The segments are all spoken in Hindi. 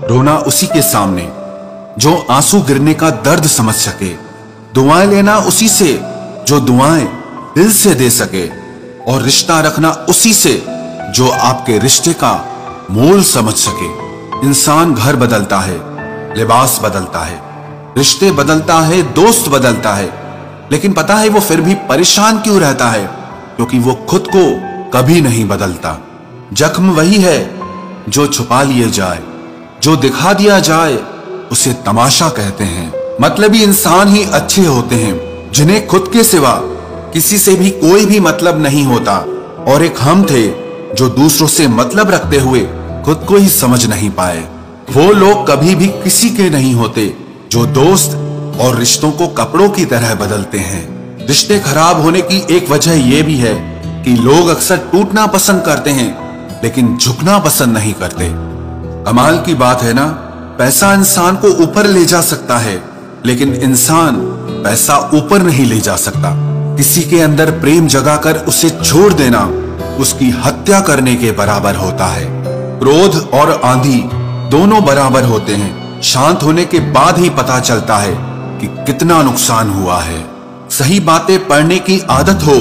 रोना उसी के सामने जो आंसू गिरने का दर्द समझ सके, दुआएं लेना उसी से जो दुआएं दिल से दे सके, और रिश्ता रखना उसी से जो आपके रिश्ते का मोल समझ सके। इंसान घर बदलता है, लिबास बदलता है, रिश्ते बदलता है, दोस्त बदलता है, लेकिन पता है वो फिर भी परेशान क्यों रहता है? क्योंकि वो खुद को कभी नहीं बदलता। जख्म वही है जो छुपा लिए जाए, जो दिखा दिया जाए उसे तमाशा कहते हैं। मतलबी इंसान ही अच्छे होते हैं जिन्हें खुद के सिवा किसी से भी कोई भी मतलब नहीं होता, और एक हम थे जो दूसरों से मतलब रखते हुए खुद को ही समझ नहीं पाए। वो लोग कभी भी किसी के नहीं होते जो दोस्त और रिश्तों को कपड़ों की तरह बदलते हैं। रिश्ते खराब होने की एक वजह यह भी है कि लोग अक्सर टूटना पसंद करते हैं लेकिन झुकना पसंद नहीं करते। कमाल की बात है ना, पैसा इंसान को ऊपर ले जा सकता है लेकिन इंसान पैसा ऊपर नहीं ले जा सकता। किसी के अंदर प्रेम जगाकर उसे छोड़ देना उसकी हत्या करने के बराबर होता है। क्रोध और आंधी दोनों बराबर होते हैं। शांत होने के बाद ही पता चलता है कि कितना नुकसान हुआ है। सही बातें पढ़ने की आदत हो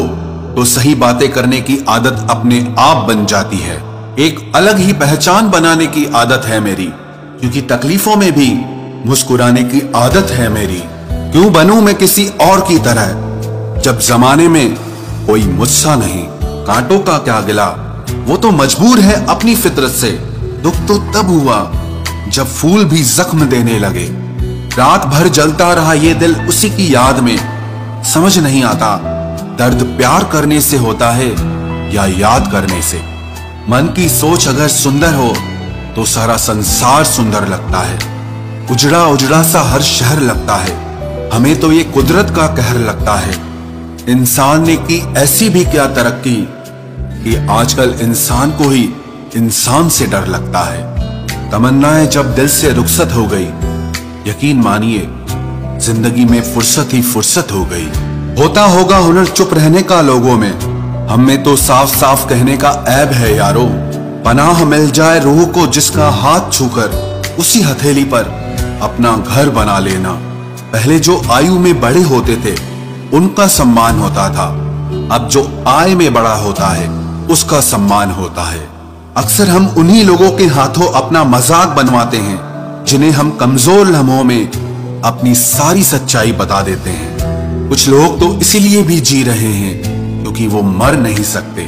तो सही बातें करने की आदत अपने आप बन जाती है। एक अलग ही पहचान बनाने की आदत है मेरी, क्योंकि तकलीफों में भी मुस्कुराने की आदत है मेरी। क्यों बनूं मैं किसी और की तरह जब जमाने में कोई मुझसा नहीं। कांटों का क्या गिला, वो तो मजबूर है अपनी फितरत से। दुख तो तब हुआ जब फूल भी जख्म देने लगे। रात भर जलता रहा ये दिल उसी की याद में। समझ नहीं आता दर्द प्यार करने से होता है या याद करने से। मन की सोच अगर सुंदर हो तो सारा संसार सुंदर लगता है। उजड़ा उजड़ा सा हर शहर लगता है। हमें तो ये कुदरत का कहर लगता है। इंसान ने की ऐसी भी क्या तरक्की कि आजकल इंसान को ही इंसान से डर लगता है। तमन्नाएं जब दिल से रुखसत हो गई, यकीन मानिए जिंदगी में फुर्सत ही फुर्सत हो गई। होता होगा हुनर चुप रहने का लोगों में, हम में तो साफ साफ कहने का ऐब है यारो। पनाह मिल जाए रूह को जिसका हाथ छूकर उसी हथेली पर अपना घर बना लेना। पहले जो आयु में बड़े होते थे उनका सम्मान होता था, अब जो आय में बड़ा होता है उसका सम्मान होता है। अक्सर हम उन्हीं लोगों के हाथों अपना मजाक बनवाते हैं जिन्हें हम कमजोर लम्हों में अपनी सारी सच्चाई बता देते हैं। कुछ लोग तो इसीलिए भी जी रहे हैं क्योंकि वो मर नहीं सकते।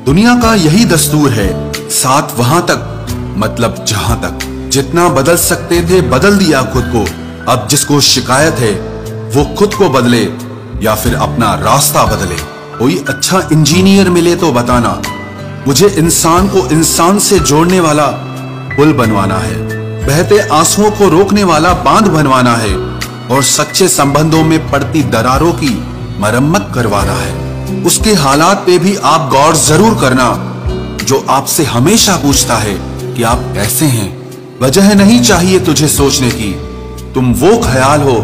दुनिया का यही दस्तूर है, साथ वहां तक मतलब जहां तक। जितना बदल सकते थे बदल दिया खुद को। अब जिसको शिकायत है वो खुद को बदले या फिर अपना रास्ता बदले। कोई अच्छा इंजीनियर मिले तो बताना, मुझे इंसान को इंसान से जोड़ने वाला पुल बनवाना है। बहते आंसुओं को रोकने वाला बांध बनवाना है और सच्चे संबंधों में पड़ती दरारों की मरम्मत करवाना है। उसके हालात पे भी आप गौर जरूर करना जो आपसे हमेशा पूछता है कि आप कैसे हैं। वजह नहीं चाहिए तुझे सोचने की, तुम वो ख्याल हो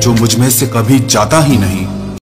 जो मुझ में से कभी जाता ही नहीं।